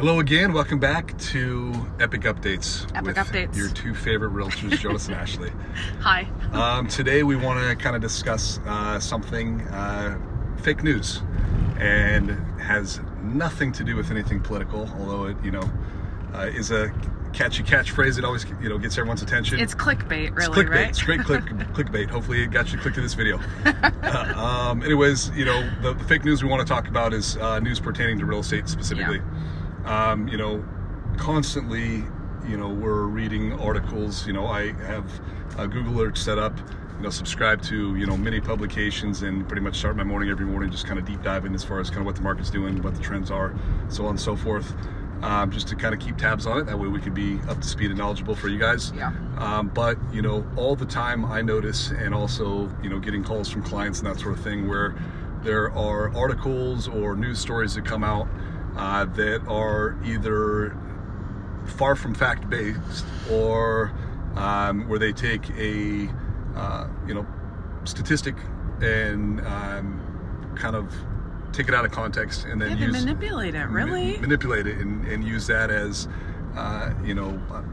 Hello again. Welcome back to Epic Updates. Epic with Updates. Your two favorite realtors, Jonas and Ashley. Hi. Today we want to kind of discuss something fake news, and has nothing to do with anything political. Although it, is a catchy catchphrase. It always, gets everyone's attention. It's clickbait, really, it's clickbait. right? It's great clickbait. Hopefully it got you to click to this video. Anyways, the fake news we want to talk about is news pertaining to real estate specifically. Yeah. Constantly, we're reading articles. I have a Google alert set up, subscribe to, many publications, and pretty much start my morning every morning just kind of deep diving as far as kind of what the market's doing, what the trends are, so on and so forth. Just to kind of keep tabs on it. That way we could be up to speed and knowledgeable for you guys. Yeah. But, all the time I notice, and also, getting calls from clients and that sort of thing, where there are articles or news stories that come out that are either far from fact-based, or where they take a, statistic and kind of take it out of context, and then manipulate it, really? Manipulate it and use that as,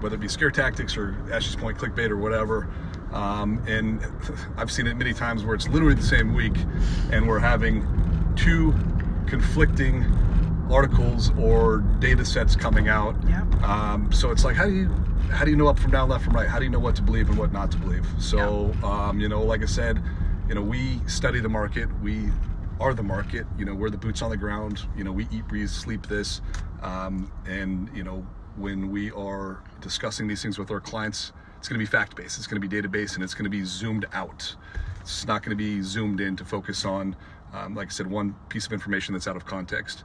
whether it be scare tactics or Ashley's point, clickbait or whatever. And I've seen it many times where it's literally the same week, and we're having two conflicting articles or data sets coming out. Yep. So it's like, how do you know up from down, left from right? How do you know what to believe and what not to believe? So, like I said, we study the market. We are the market. We're the boots on the ground. We eat, breathe, sleep this. And when we are discussing these things with our clients, it's going to be fact-based. It's going to be data-based, and it's going to be zoomed out. It's not going to be zoomed in to focus on, like I said, one piece of information that's out of context.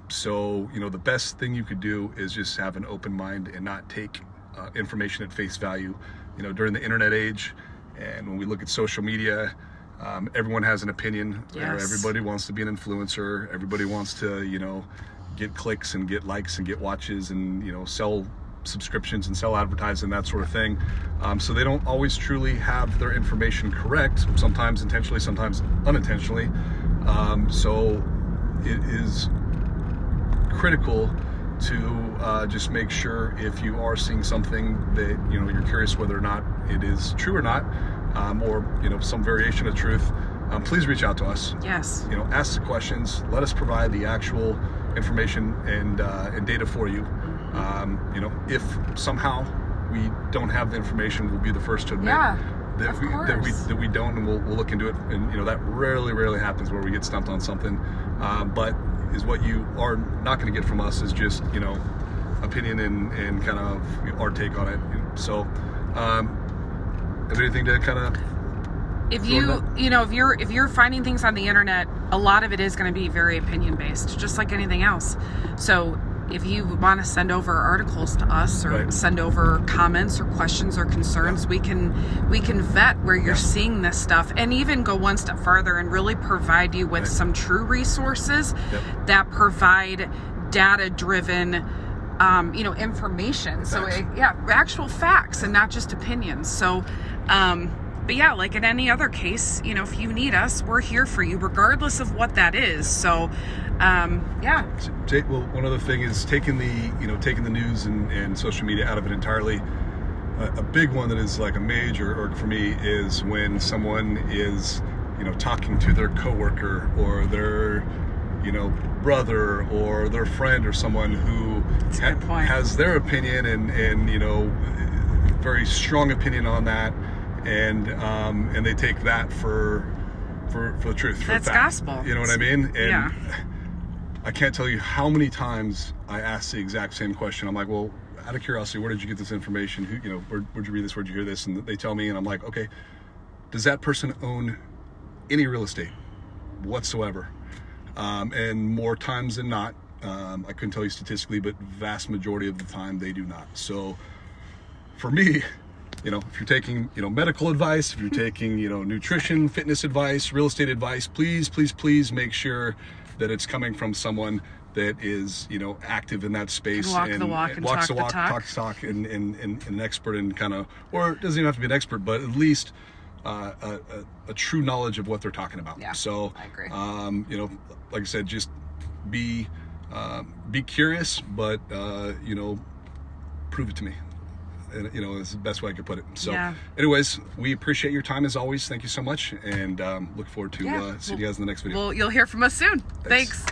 So, the best thing you could do is just have an open mind and not take information at face value. During the internet age, and when we look at social media, everyone has an opinion. Yes. Everybody wants to be an influencer. Everybody wants to, get clicks and get likes and get watches and, sell subscriptions and sell advertising, that sort of thing. So they don't always truly have their information correct, sometimes intentionally, sometimes unintentionally. So it is critical to just make sure, if you are seeing something that, you're curious whether or not it is true or not, or some variation of truth, please reach out to us. Yes. Ask the questions. Let us provide the actual information and data for you. If somehow we don't have the information, we'll be the first to admit that we don't, and we'll look into it. And that rarely happens, where we get stumped on something. But is what you are not going to get from us is just opinion and kind of our take on it. So. Have anything to kind of, if you're finding things on the internet, a lot of it is going to be very opinion based, just like anything else. So if you want to send over articles to us, or send over comments or questions or concerns, we can vet where you're seeing this stuff, and even go one step farther and really provide you with some true resources that provide data driven information. So actual facts and not just opinions. So but yeah, like in any other case, if you need us, we're here for you regardless of what that is. So well, one other thing is taking the news and social media out of it entirely. A big one that is like a major irk for me is when someone is talking to their coworker or their brother or their friend or someone who has their opinion and very strong opinion on that, and they take that for the truth. That's gospel. You know what I mean? And I can't tell you how many times I ask the exact same question. I'm like, well, out of curiosity, where did you get this information? Where'd you read this? Where'd you hear this? And they tell me, and I'm like, okay, does that person own any real estate whatsoever? And more times than not, I couldn't tell you statistically, but vast majority of the time they do not. So for me, if you're taking, medical advice, if you're taking, nutrition, fitness advice, real estate advice, please make sure that it's coming from someone that is, active in that space, walk the walk and walks talk the walk, talk. talks the talk, and an expert in kind of, or it doesn't even have to be an expert, but at least a true knowledge of what they're talking about. Yeah, so I agree. Like I said, just be be curious, but you know, prove it to me. And, you know, it's the best way I could put it. So, anyways, we appreciate your time as always. Thank you so much, and look forward to seeing you guys in the next video. Well, you'll hear from us soon. Thanks.